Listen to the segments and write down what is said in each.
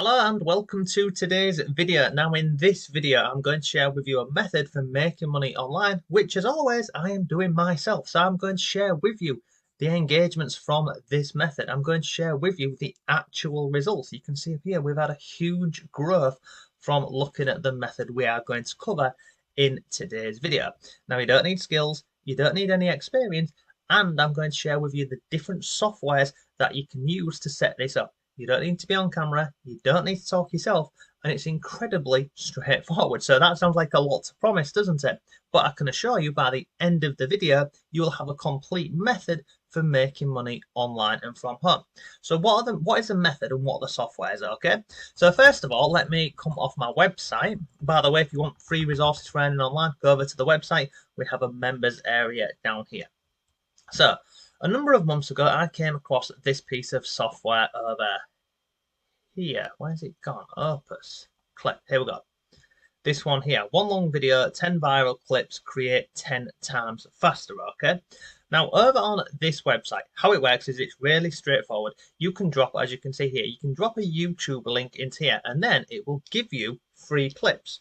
Hello and welcome to today's video. Now in this video I'm going to share with you a method for making money online, which as always I am doing myself. So I'm going to share with you the engagements from this method. I'm going to share with you the actual results. You can see up here we've had a huge growth from looking at the method we are going to cover in today's video. Now you don't need skills, you don't need any experience, and I'm going to share with you the different softwares that you can use to set this up. You don't need to be on camera, you don't need to talk yourself, and it's incredibly straightforward. So that sounds like a lot to promise, doesn't it? But I can assure you by the end of the video, you'll have a complete method for making money online and from home. So what is the method and what are the softwares, okay? So first of all, let me come off my website. By the way, if you want free resources for earning online, go over to the website. We have a members area down here. So a number of months ago, I came across this piece of software over here. Where's it gone? Opus. Clip. Here we go. This one here. One long video, 10 viral clips, create 10 times faster. Okay. Now, over on this website, how it works is it's really straightforward. You can drop, as you can see here, you can drop a YouTube link into here, and then it will give you free clips.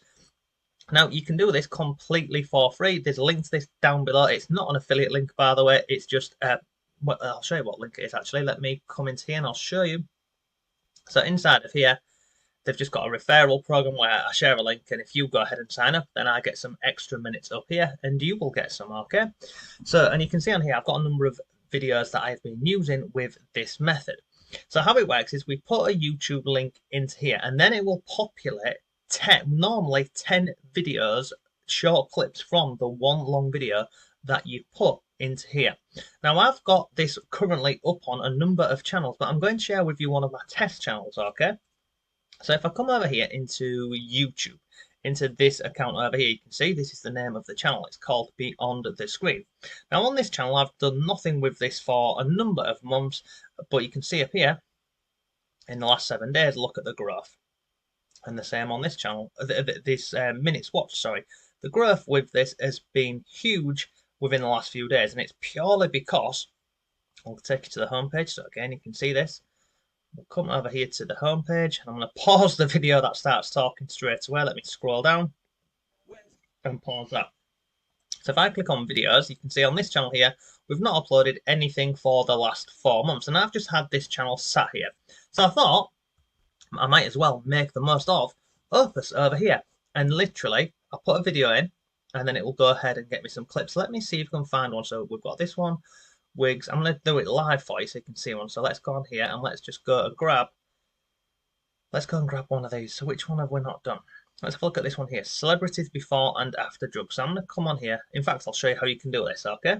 Now, you can do this completely for free. There's a link to this down below. It's not an affiliate link, by the way. It's just, I'll show you what link it is, actually. Let me come into here and I'll show you. So inside of here, they've just got a referral program where I share a link, and if you go ahead and sign up, then I get some extra minutes up here, and you will get some, okay? So, and you can see on here, I've got a number of videos that I've been using with this method. So how it works is we put a YouTube link into here, and then it will populate normally 10 videos, short clips from the one long video that you put into here. Now I've got this currently up on a number of channels, but I'm going to share with you one of my test channels, okay? So if I come over here into YouTube, into this account over here, you can see this is the name of the channel. It's called Beyond the Screen. Now on this channel, I've done nothing with this for a number of months, but you can see up here, in the last 7 days, look at the growth. And the same on this channel, this minutes watched, sorry. The growth with this has been huge within the last few days, and it's purely because I'll take you to the homepage. So again, you can see this. We'll come over here to the homepage, and I'm going to pause the video that starts talking straight away. Let me scroll down and pause that. So if I click on videos, you can see on this channel here, we've not uploaded anything for the last 4 months, and I've just had this channel sat here. So I thought I might as well make the most of Opus over here, and literally I'll put a video in, and then it will go ahead and get me some clips. Let me see if we can find one. So we've got this one, wigs. I'm going to do it live for you so you can see one. So let's go on here and let's just go and grab. Let's go and grab one of these. So which one have we not done? Let's have a look at this one here. Celebrities before and after drugs. So I'm going to come on here. In fact, I'll show you how you can do this, okay?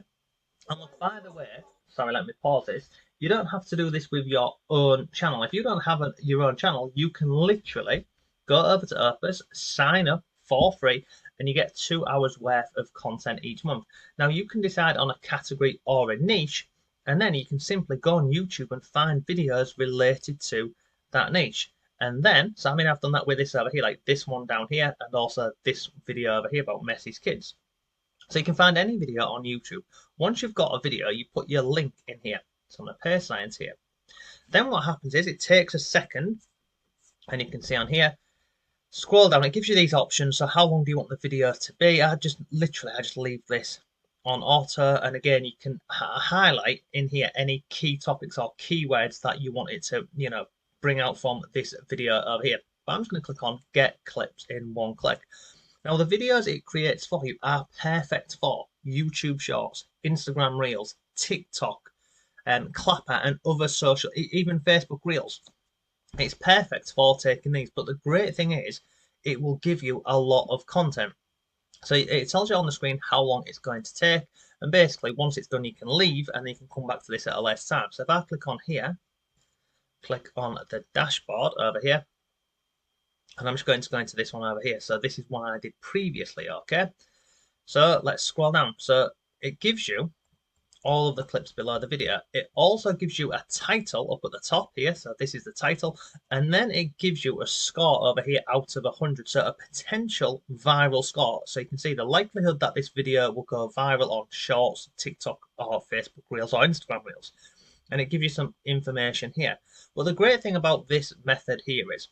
And look, by the way, sorry, let me pause this. You don't have to do this with your own channel. If you don't have your own channel, you can literally go over to Opus, sign up for free, and you get 2 hours worth of content each month. Now you can decide on a category or a niche, and then you can simply go on YouTube and find videos related to that niche. And then, so I mean, I've done that with this over here, like this one down here, and also this video over here about Messi's kids. So you can find any video on YouTube. Once you've got a video, you put your link in here. So I'm going to paste that into here. Then what happens is it takes a second, and you can see on here, scroll down, it gives you these options. So how long do you want the video to be? I just leave this on auto, and again you can highlight in here any key topics or keywords that you want it to, bring out from this video over here. But I'm just going to click on get clips in one click. Now the videos it creates for you are perfect for YouTube Shorts, Instagram Reels, TikTok, Clapper, and other social, even Facebook Reels. It's perfect for taking these, but the great thing is it will give you a lot of content. So it tells you on the screen how long it's going to take, and basically once it's done you can leave and then you can come back to this at a later time. So if I click on here, click on the dashboard over here, and I'm just going to go into this one over here. So this is one I did previously, okay? So let's scroll down. So it gives you all of the clips below the video. It also gives you a title up at the top here. So this is the title. And then it gives you a score over here out of 100. So a potential viral score. So you can see the likelihood that this video will go viral on Shorts, TikTok, or Facebook Reels, or Instagram Reels. And it gives you some information here. Well, the great thing about this method here is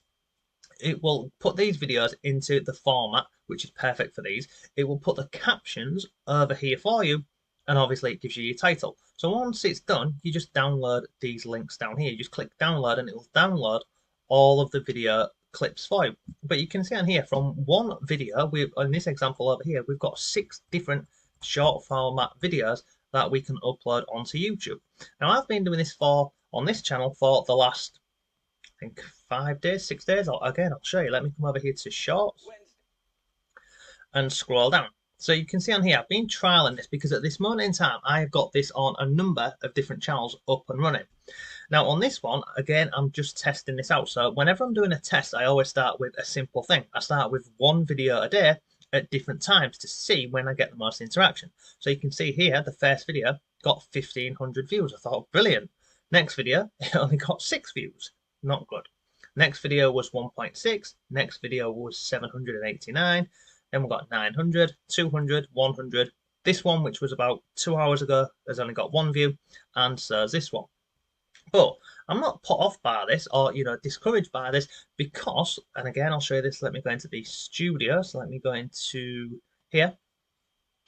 it will put these videos into the format which is perfect for these. It will put the captions over here for you, and obviously it gives you your title. So once it's done, you just download these links down here. You just click download and it will download all of the video clips for you. But you can see on here from one video, in this example over here, we've got 6 different short format videos that we can upload onto YouTube. Now I've been doing this on this channel for the last, I think, 5 days, 6 days. Again, I'll show you. Let me come over here to shorts and scroll down. So you can see on here, I've been trialing this because at this moment in time, I have got this on a number of different channels up and running. Now on this one, again, I'm just testing this out. So whenever I'm doing a test, I always start with a simple thing. I start with 1 video a day at different times to see when I get the most interaction. So you can see here, the first video got 1,500 views. I thought, brilliant. Next video, it only got 6 views. Not good. Next video was 1.6. Next video was 789. Then we've got 900, 200, 100. This one, which was about 2 hours ago, has only got 1 view, and so has this one. But I'm not put off by this or, discouraged by this because, and again, I'll show you this. Let me go into the studio. So let me go into here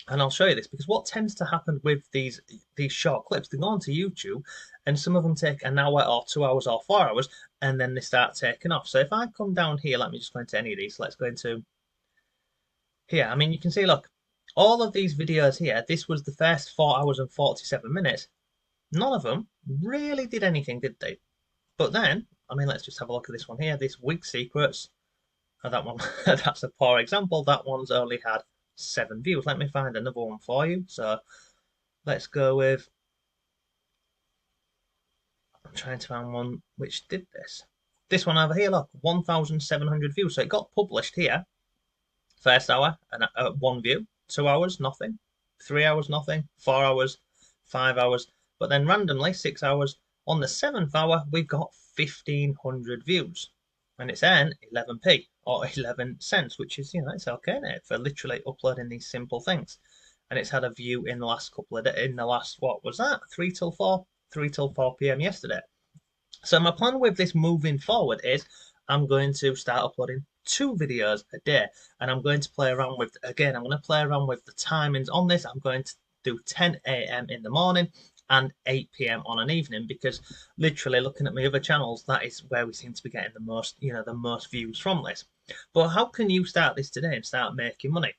and I'll show you this, because what tends to happen with these short clips, they go onto YouTube and some of them take an hour or 2 hours or 4 hours and then they start taking off. So if I come down here, let me just go into any of these. Let's go into here. I mean, you can see, look, all of these videos here, this was the first 4 hours and 47 minutes. None of them really did anything, did they? But then, I mean, let's just have a look at this one here, this wig secrets. That one, that's a poor example. That one's only had 7 views. Let me find another one for you. So let's go with, I'm trying to find one which did this. This one over here, look, 1,700 views. So it got published here. First hour, and 1 view. 2 hours, nothing. 3 hours, nothing. 4 hours, 5 hours. But then randomly, 6 hours. On the 7th hour, we've got 1,500 views. And it's earned 11p or 11 cents, which is, it's okay now for literally uploading these simple things. And it's had a view in the last couple of days, what was that? 3 till 4 p.m. yesterday. So my plan with this moving forward is I'm going to start uploading 2 videos a day, and I'm going to play around with, again, I'm going to play around with the timings on this. I'm going to do 10 a.m. in the morning and 8 p.m. on an evening, because literally looking at my other channels, that is where we seem to be getting the most, the most views from this. But how can you start this today and start making money?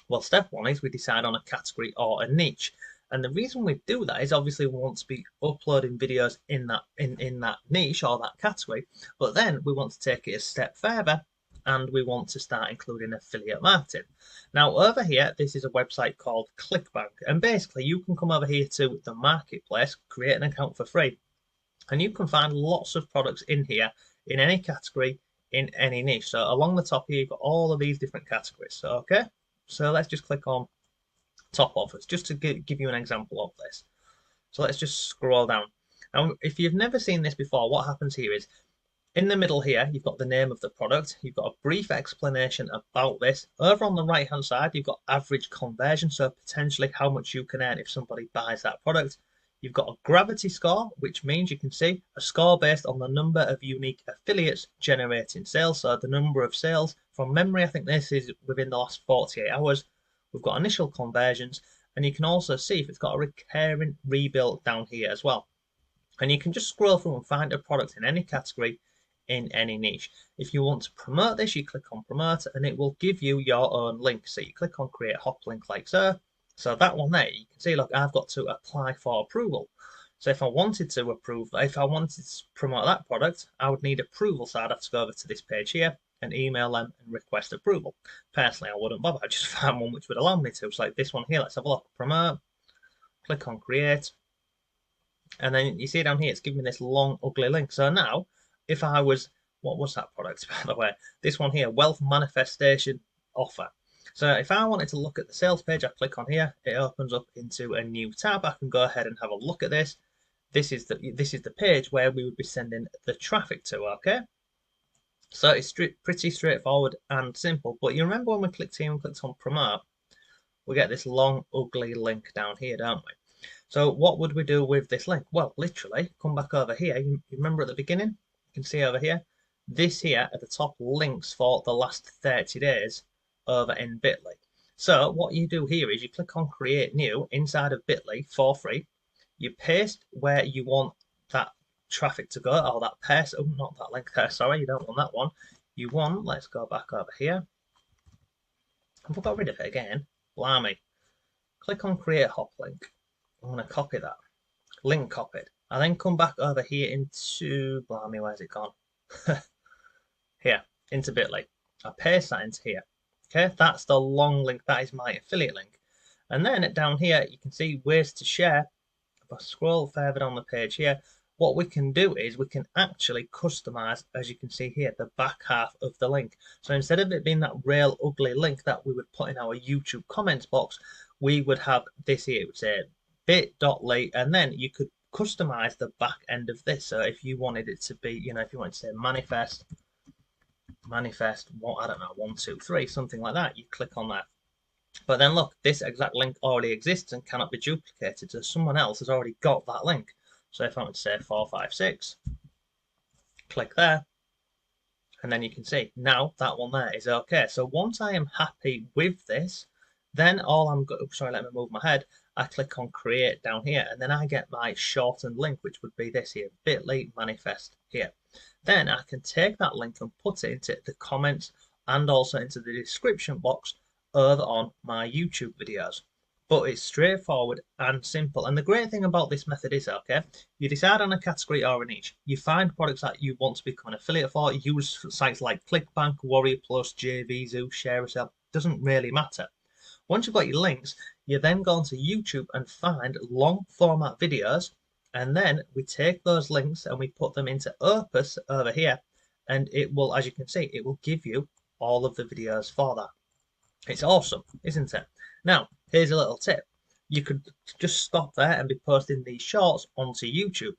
Well, step 1 is we decide on a category or a niche. And the reason we do that is obviously we want to be uploading videos in that niche or that category, but then we want to take it a step further and we want to start including affiliate marketing. Now over here, this is a website called ClickBank, and basically you can come over here to the marketplace, create an account for free, and you can find lots of products in here in any category, in any niche. So along the top here, you've got all of these different categories. So okay, so let's just click on top offers just to give you an example of this. So let's just scroll down. Now, if you've never seen this before, what happens here is in the middle here, you've got the name of the product. You've got a brief explanation about this. Over on the right hand side, you've got average conversion, so potentially how much you can earn if somebody buys that product. You've got a gravity score, which means you can see a score based on the number of unique affiliates generating sales. So the number of sales from memory, I think this is within the last 48 hours. We've got initial conversions, and you can also see if it's got a recurring rebuild down here as well. And you can just scroll through and find a product in any category, in any niche. If you want to promote this, you click on promote and it will give you your own link. So you click on create hop link like so. So that one there, you can see, look, I've got to apply for approval. So if I wanted to promote that product, I would need approval. So I'd have to go over to this page here and email them and request approval. Personally, I wouldn't bother. I'd just find one which would allow me to. So like this one here, let's have a look. Promote, click on create. And then you see down here, it's giving me this long, ugly link. So now, if I was, what was that product, by the way? This one here, wealth manifestation offer. So if I wanted to look at the sales page, I click on here, it opens up into a new tab. I can go ahead and have a look at this. This is the page where we would be sending the traffic to, okay? So it's pretty straightforward and simple. But you remember when we clicked here and clicked on promote, we get this long, ugly link down here, don't we? So what would we do with this link? Well, literally, come back over here. You remember at the beginning? You can see over here, This here at the top links for the last 30 days over in Bitly. So what you do here is you click on create new inside of Bitly for free. You paste where you want that traffic to go, or that paste, oh, not that link there, sorry, you don't want that one. You want, let's go back over here. I've got rid of it again, blimey. Click on create hop link. I'm going to copy that. Link copied. I then come back over here into, blimey, where's it gone? Here, into Bitly. I paste that into here. Okay, that's the long link. That is my affiliate link. And then down here, you can see ways to share. If I scroll further down the page here, what we can do is we can actually customize, as you can see here, the back half of the link. So instead of it being that real ugly link that we would put in our YouTube comments box, we would have this here. It would say bit.ly, and then you could customize the back end of this. So if you wanted it to be, you know, if you wanted to say manifest, what, I don't know, 1, 2, 3, something like that, you click on that. But then look, this exact link already exists and cannot be duplicated, so someone else has already got that link. So if I would say 4, 5, 6, click there, and then you can see now that one there is okay. So once I am happy with this, then all I'm going, sorry, let me move my head. I click on create down here, and then I get my shortened link, which would be this here, bit.ly manifest here. Then I can take that link and put it into the comments and also into the description box over on my YouTube videos. But it's straightforward and simple. And the great thing about this method is, okay, you decide on a category or a niche. You find products that you want to become an affiliate for. Use sites like ClickBank, Warrior Plus, JVZoo, ShareASale. Doesn't really matter. Once you've got your links, you then go onto YouTube and find long format videos. And then we take those links and we put them into Opus over here. And it will, as you can see, it will give you all of the videos for that. It's awesome, isn't it? Now, here's a little tip. You could just stop there and be posting these shorts onto YouTube.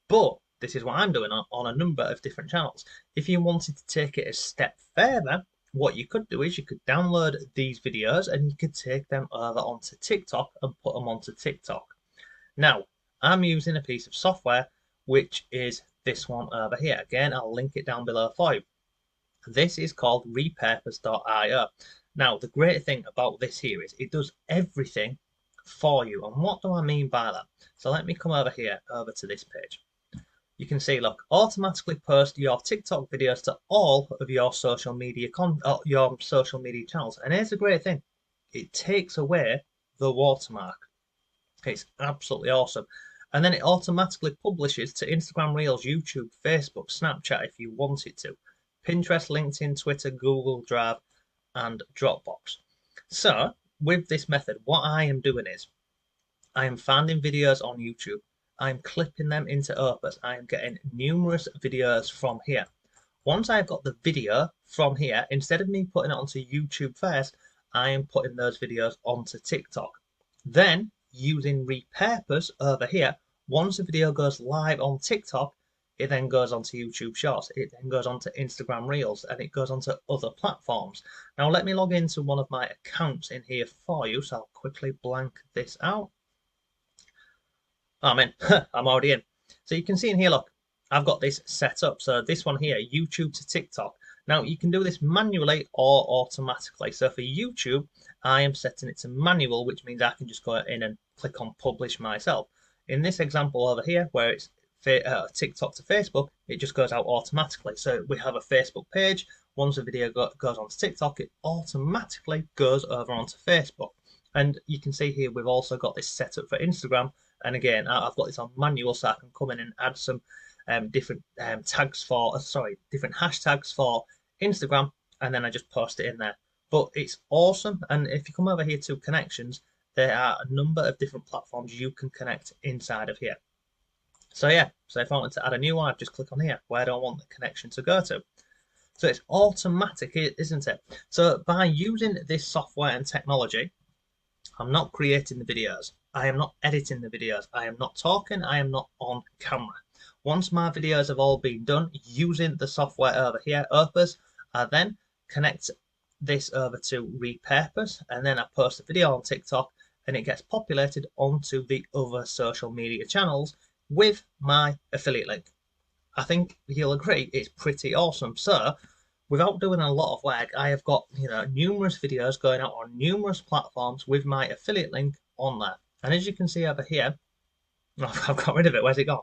But this is what I'm doing on a number of different channels. If you wanted to take it a step further, what you could do is you could download these videos and you could take them over onto TikTok and put them onto TikTok. Now, I'm using a piece of software, which is this one over here. Again, I'll link it down below for you. This is called repurpose.io. Now, the great thing about this here is it does everything for you. And what do I mean by that? So let me come over here, over to this page. You can see, look, automatically post your TikTok videos to all of your social media channels. And here's the great thing. It takes away the watermark. It's absolutely awesome. And then it automatically publishes to Instagram Reels, YouTube, Facebook, Snapchat if you want it to, Pinterest, LinkedIn, Twitter, Google Drive, and Dropbox. So with this method, what I am doing is I am finding videos on YouTube. I'm clipping them into Opus. I am getting numerous videos from here. Once I've got the video from here, instead of me putting it onto YouTube first, I am putting those videos onto TikTok. Then using Repurpose over here, once the video goes live on TikTok, it then goes onto YouTube Shorts, it then goes onto Instagram Reels, and it goes onto other platforms. Now let me log into one of my accounts in here for you, so I'll quickly blank this out. Oh, I'm in. I'm already in. So you can see in here, look, I've got this set up. So this one here, YouTube to TikTok. Now you can do this manually or automatically. So for YouTube, I am setting it to manual, which means I can just go in and click on publish myself. In this example over here, where it's TikTok to Facebook, it just goes out automatically. So we have a Facebook page. Once a video goes onto TikTok, it automatically goes over onto Facebook. And you can see here, we've also got this set up for Instagram. And again, I've got this on manual, so I can come in and add some different tags for, different hashtags for Instagram, and then I just post it in there. But it's awesome. And if you come over here to connections, there are a number of different platforms you can connect inside of here. So yeah, so if I want to add a new one, I just click on here. Where do I want the connection to go to? So it's automatic, isn't it? So by using this software and technology, I'm not creating the videos. I am not editing the videos. I am not talking. I am not on camera. Once my videos have all been done using the software over here, Opus, I then connect this over to Repurpose, and then I post a video on TikTok, and it gets populated onto the other social media channels with my affiliate link. I think you'll agree it's pretty awesome. So without doing a lot of work, I have got numerous videos going out on numerous platforms with my affiliate link on there. And as you can see over here, I've got rid of it. Where's it gone?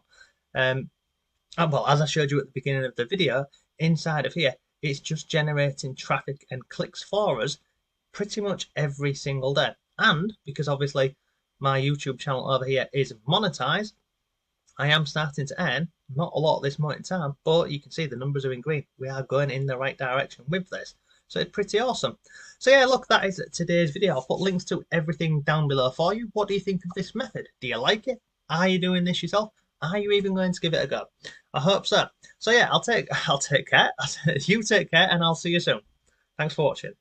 Well, as I showed you at the beginning of the video, inside of here, it's just generating traffic and clicks for us pretty much every single day. And because obviously my YouTube channel over here is monetized, I am starting to earn not a lot at this moment in time, but you can see the numbers are in green. We are going in the right direction with this. So it's pretty awesome. So yeah, look, that is today's video. I'll put links to everything down below for you. What do you think of this method? Do you like it? Are you doing this yourself? Are you even going to give it a go? I hope so. So yeah, I'll take care. You take care, and I'll see you soon. Thanks for watching.